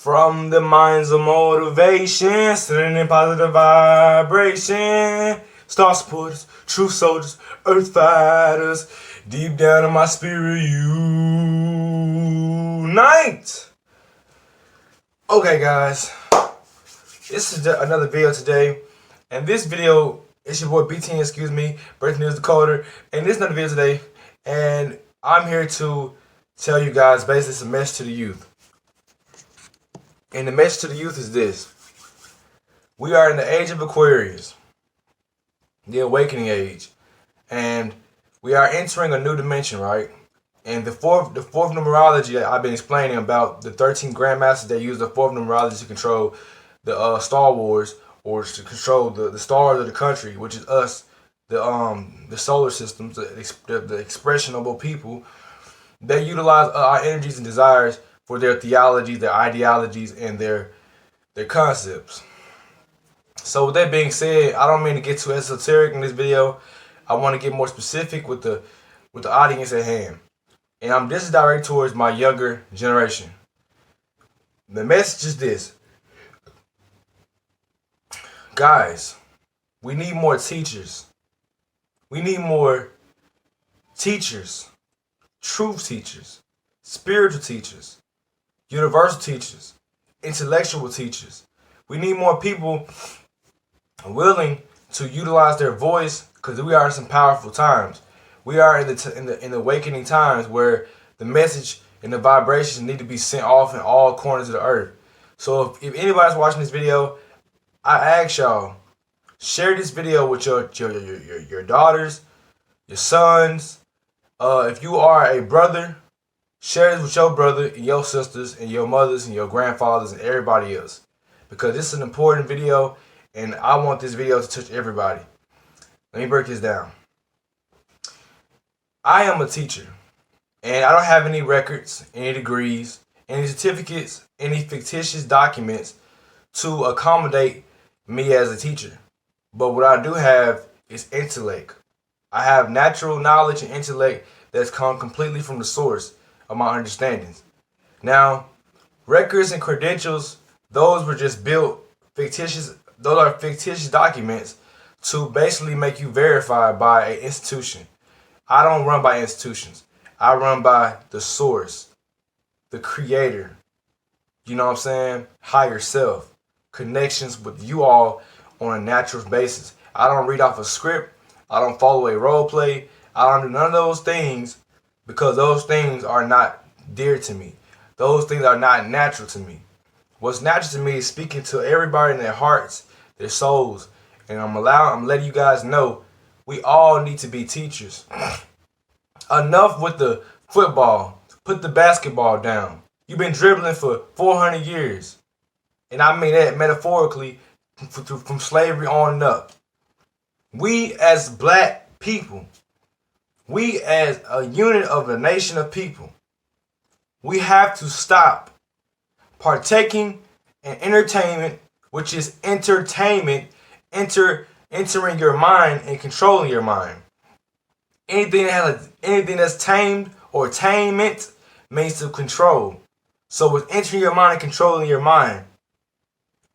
From the minds of motivation, sending in positive vibration. Star supporters, true soldiers, earth fighters. Deep down in my spirit, unite. Okay, guys. This is another video today. And this video, it's your boy BT, excuse me, Breaking News Decoder. And this is another video today. And I'm here to tell you guys basically some message to the youth. And the message to the youth is this. We are in the age of Aquarius, the awakening age. And we are entering a new dimension, right? And the fourth numerology that I've been explaining about, the 13 grandmasters that use the fourth numerology to control the Star Wars, or to control the stars of the country, which is us, the solar systems, the expressionable people. They utilize our energies and desires for their theologies, their ideologies, and their concepts. So with that being said, I don't mean to get too esoteric in this video. I want to get more specific with the audience at hand. And this is directed towards my younger generation. The message is this. Guys, we need more teachers. We need more teachers, truth teachers, spiritual teachers, universal teachers, intellectual teachers. We need more people willing to utilize their voice, because we are in some powerful times. We are in the awakening times where the message and the vibrations need to be sent off in all corners of the earth. So if anybody's watching this video, I ask y'all, share this video with your daughters, your sons. If you are a brother, share this with your brother and your sisters and your mothers and your grandfathers and everybody else. Because this is an important video and I want this video to touch everybody. Let me break this down. I am a teacher and I don't have any records, any degrees, any certificates, any fictitious documents to accommodate me as a teacher. But what I do have is intellect. I have natural knowledge and intellect that's come completely from the source of my understandings. Now, records and credentials, those were just built fictitious. Those are fictitious documents to basically make you verified by an institution. I don't run by institutions. I run by the source, the creator. You know what I'm saying? Higher self. Connections with you all on a natural basis. I don't read off a script. I don't follow a role play. I don't do none of those things because those things are not dear to me. Those things are not natural to me. What's natural to me is speaking to everybody in their hearts, their souls. And I'm letting you guys know we all need to be teachers. Enough with the football. Put the basketball down. You've been dribbling for 400 years. And I mean that metaphorically, from slavery on and up. We as black people, we as a unit of a nation of people, we have to stop partaking in entertainment, which is entertainment, entering your mind and controlling your mind. Anything that's tamed or tamement means to control. So with entering your mind and controlling your mind,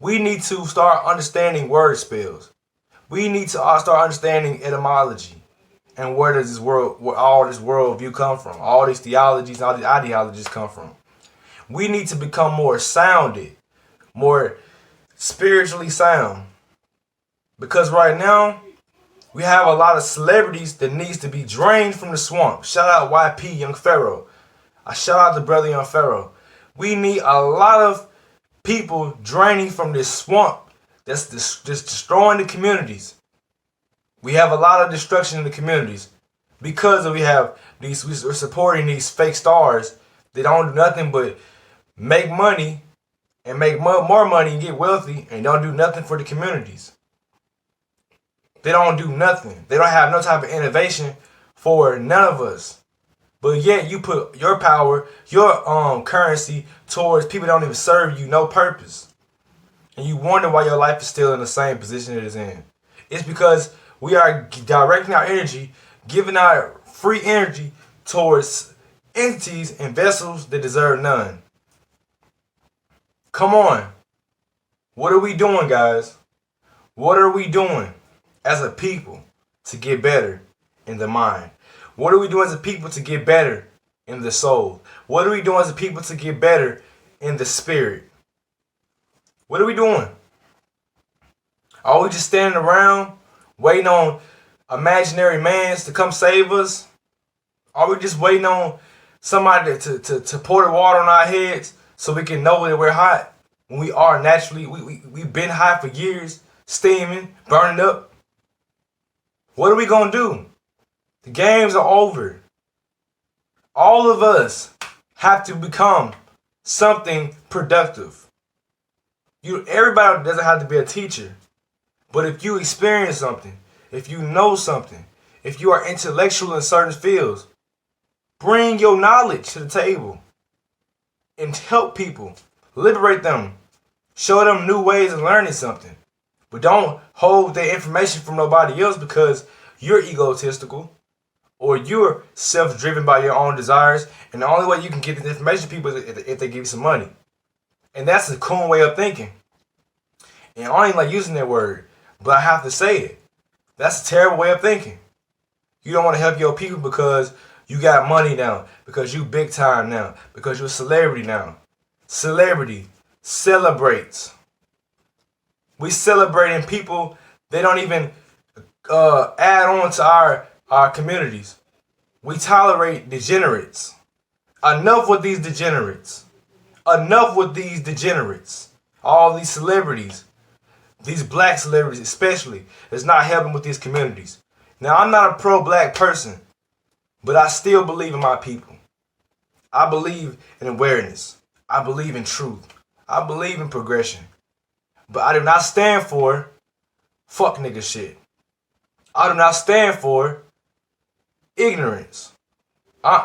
we need to start understanding word spells. We need to start understanding etymology and where all this worldview come from, all these theologies, all these ideologies come from. We need to become more sounded, more spiritually sound. Because right now, we have a lot of celebrities that needs to be drained from the swamp. Shout out YP, Young Pharaoh. I shout out the brother Young Pharaoh. We need a lot of people draining from this swamp that's just destroying the communities. We have a lot of destruction in the communities because we're supporting these fake stars that don't do nothing but make money and make more money and get wealthy and don't do nothing for the communities. They don't do nothing. They don't have no type of innovation for none of us. But yet you put your power, your currency towards people that don't even serve you no purpose. And you wonder why your life is still in the same position it is in. It's because we are directing our energy, giving our free energy towards entities and vessels that deserve none. Come on. What are we doing, guys? What are we doing as a people to get better in the mind? What are we doing as a people to get better in the soul? What are we doing as a people to get better in the spirit? What are we doing? Are we just standing around waiting on imaginary mans to come save us? Are we just waiting on somebody to pour the water on our heads so we can know that we're hot? When we are naturally, we've been hot for years, steaming, burning up. What are we going to do? The games are over. All of us have to become something productive. Everybody doesn't have to be a teacher. But if you experience something, if you know something, if you are intellectual in certain fields, bring your knowledge to the table and help people, liberate them, show them new ways of learning something. But don't hold their information from nobody else because you're egotistical or you're self-driven by your own desires. And the only way you can get the information to people is if they give you some money. And that's a cool way of thinking. And I don't even like using that word, but I have to say it. That's a terrible way of thinking. You don't want to help your people because you got money now, because you big time now, because you're a celebrity now. Celebrity celebrates. We celebrating people they don't even add on to our communities. We tolerate degenerates. Enough with these degenerates. Enough with these degenerates. All these celebrities. These black celebrities especially, is not helping with these communities. Now, I'm not a pro-black person, but I still believe in my people. I believe in awareness. I believe in truth. I believe in progression. But I do not stand for fuck nigga shit. I do not stand for ignorance.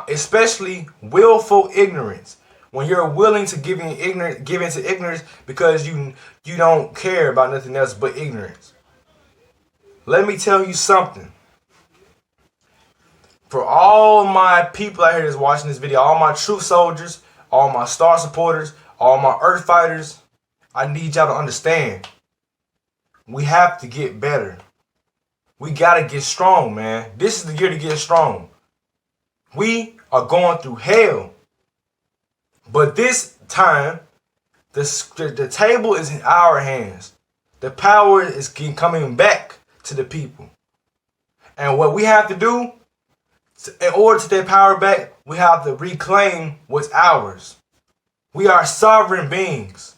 Especially willful ignorance. When you're willing to give into ignorance because you don't care about nothing else but ignorance. Let me tell you something. For all my people out here that's watching this video, all my true soldiers, all my star supporters, all my earth fighters, I need y'all to understand. We have to get better. We gotta get strong, man. This is the year to get strong. We are going through hell. But this time, the table is in our hands. The power is coming back to the people. And what we have to do, in order to take power back, we have to reclaim what's ours. We are sovereign beings.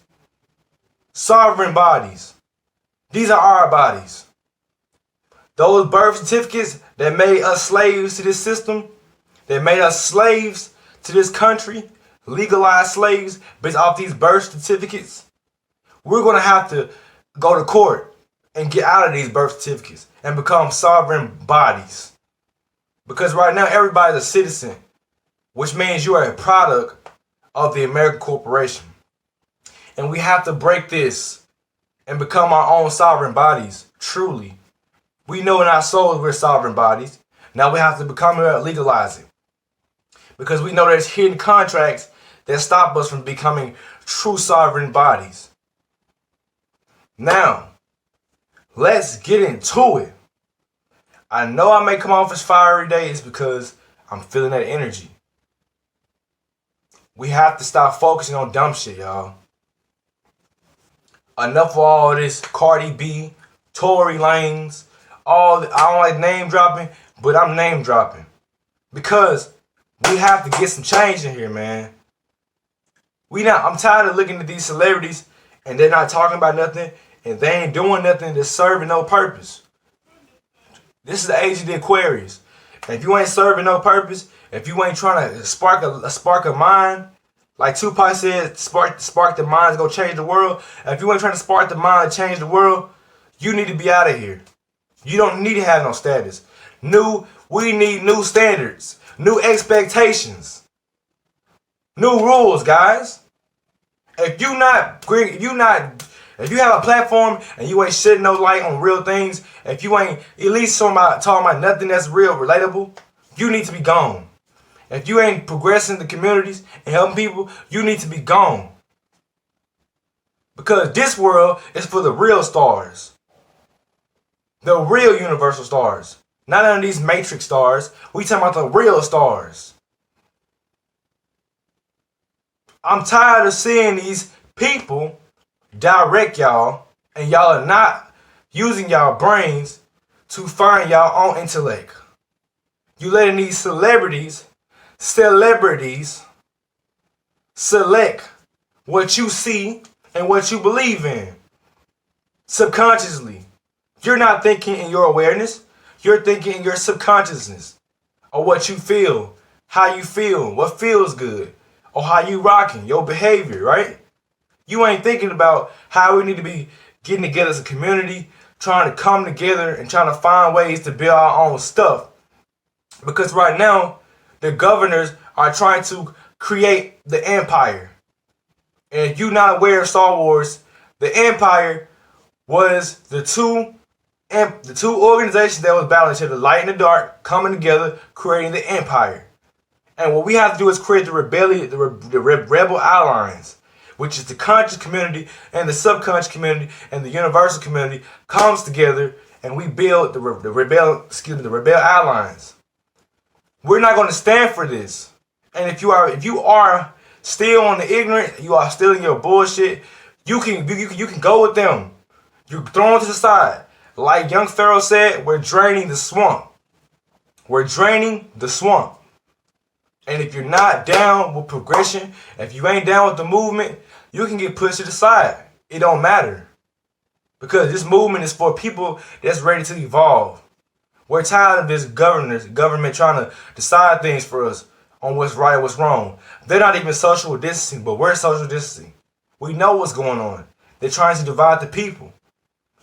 Sovereign bodies. These are our bodies. Those birth certificates that made us slaves to this system, that made us slaves to this country, legalized slaves based off these birth certificates, we're going to have to go to court and get out of these birth certificates and become sovereign bodies. Because right now everybody's a citizen, which means you are a product of the American corporation. And we have to break this and become our own sovereign bodies, truly. We know in our souls we're sovereign bodies. Now we have to become it, legalize it. Because we know there's hidden contracts that stop us from becoming true sovereign bodies. Now, let's get into it. I know I may come off as fiery days because I'm feeling that energy. We have to stop focusing on dumb shit, y'all. Enough of all this Cardi B, Tory Lanez, I don't like name dropping, but I'm name dropping. Because we have to get some change in here, man. I'm tired of looking at these celebrities and they're not talking about nothing and they ain't doing nothing that's serving no purpose. This is the age of the Aquarius. And if you ain't serving no purpose, if you ain't trying to spark a mind, like Tupac said, spark the mind is gonna change the world. If you ain't trying to spark the mind to change the world, you need to be out of here. You don't need to have no status. We need new standards, new expectations, new rules, guys. If you have a platform and you ain't shedding no light on real things, if you ain't at least talking about nothing that's real, relatable, you need to be gone. If you ain't progressing the communities and helping people, you need to be gone. Because this world is for the real stars. The real universal stars. Not none of these matrix stars. We talking about the real stars. I'm tired of seeing these people direct y'all, and y'all are not using y'all brains to find y'all own intellect. You letting these celebrities select what you see and what you believe in. Subconsciously. You're not thinking in your awareness. You're thinking in your subconsciousness of what you feel, how you feel, what feels good, or how you rocking, your behavior, right? You ain't thinking about how we need to be getting together as a community, trying to come together and trying to find ways to build our own stuff. Because right now, the governors are trying to create the empire. And if you're not aware of Star Wars, the empire was the two organizations that was battling each other, the light and the dark, coming together, creating the empire. And what we have to do is create the rebellion, the rebel alliance, which is the conscious community and the subconscious community and the universal community comes together, and we build the rebel alliance. We're not going to stand for this. And if you are still on the ignorant, you are still in your bullshit, you can go with them. You're thrown to the side. Like young Pharaoh said, we're draining the swamp. We're draining the swamp. And if you're not down with progression, if you ain't down with the movement, you can get pushed to the side. It don't matter. Because this movement is for people that's ready to evolve. We're tired of this government trying to decide things for us on what's right and what's wrong. They're not even social distancing, but we're social distancing. We know what's going on. They're trying to divide the people.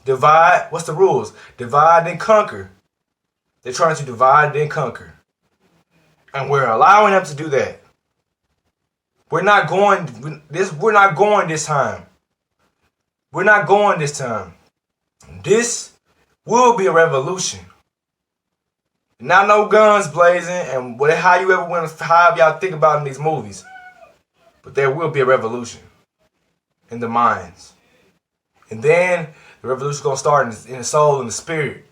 Divide, what's the rules? Divide and conquer. They're trying to divide and conquer. And we're allowing them to do that. We're not going this time. We're not going this time. This will be a revolution. Not no guns blazing and how you ever want to have y'all think about in these movies. But there will be a revolution in the minds. And then the revolution gonna start in the soul and the spirit.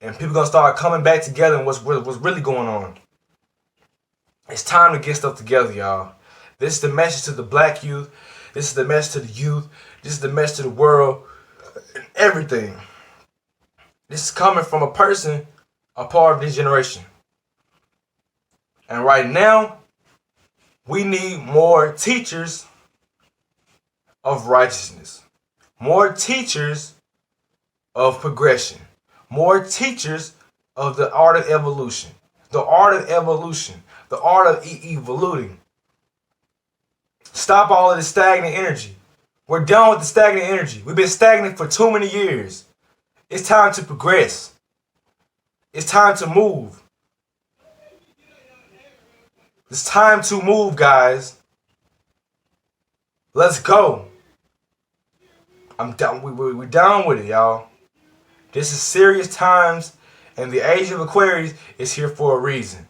And people gonna start coming back together and what's really going on. It's time to get stuff together, y'all. This is the message to the black youth. This is the message to the youth. This is the message to the world. Everything. This is coming from a person, a part of this generation. And right now, we need more teachers of righteousness. More teachers of progression. More teachers of the art of evolution. The art of evolution. The art of evoluting. Stop all of this stagnant energy. We're done with the stagnant energy. We've been stagnant for too many years. It's time to progress. It's time to move. It's time to move, guys. Let's go. I'm done. We're done with it, y'all. This is serious times, and the age of Aquarius is here for a reason.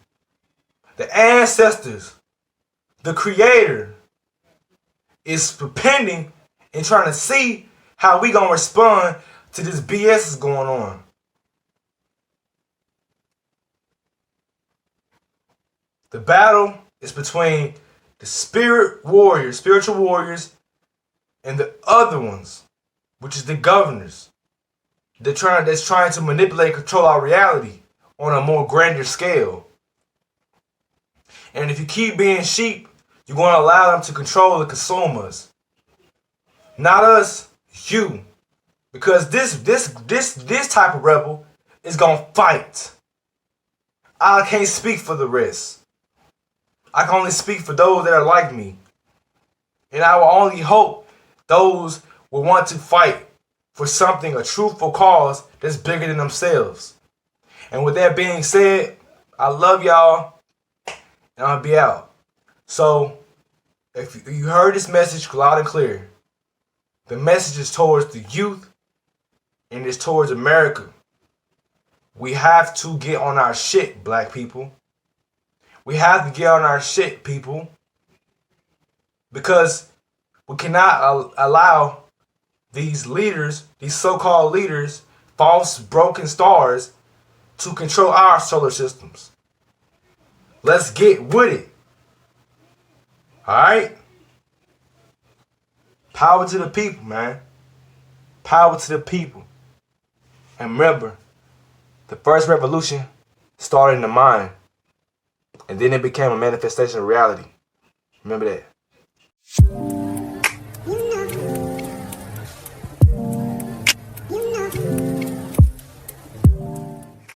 The ancestors, the creator, is pending and trying to see how we gonna respond to this BS that's going on. The battle is between the spiritual warriors, and the other ones, which is the governors. That's trying to manipulate and control our reality on a more grander scale. And if you keep being sheep, you're going to allow them to control and consume us. Not us, you. Because this type of rebel is going to fight. I can't speak for the rest. I can only speak for those that are like me. And I will only hope those will want to fight for something, a truthful cause that's bigger than themselves. And with that being said, I love y'all, and I'll be out. So, if you heard this message loud and clear, the message is towards the youth, and it's towards America. We have to get on our shit, black people. We have to get on our shit, people. Because We cannot allow these leaders, these so-called leaders, false broken stars, to control our solar systems. Let's get with it. Alright? Power to the people, man. Power to the people. And remember, the first revolution started in the mind. And then it became a manifestation of reality. Remember that.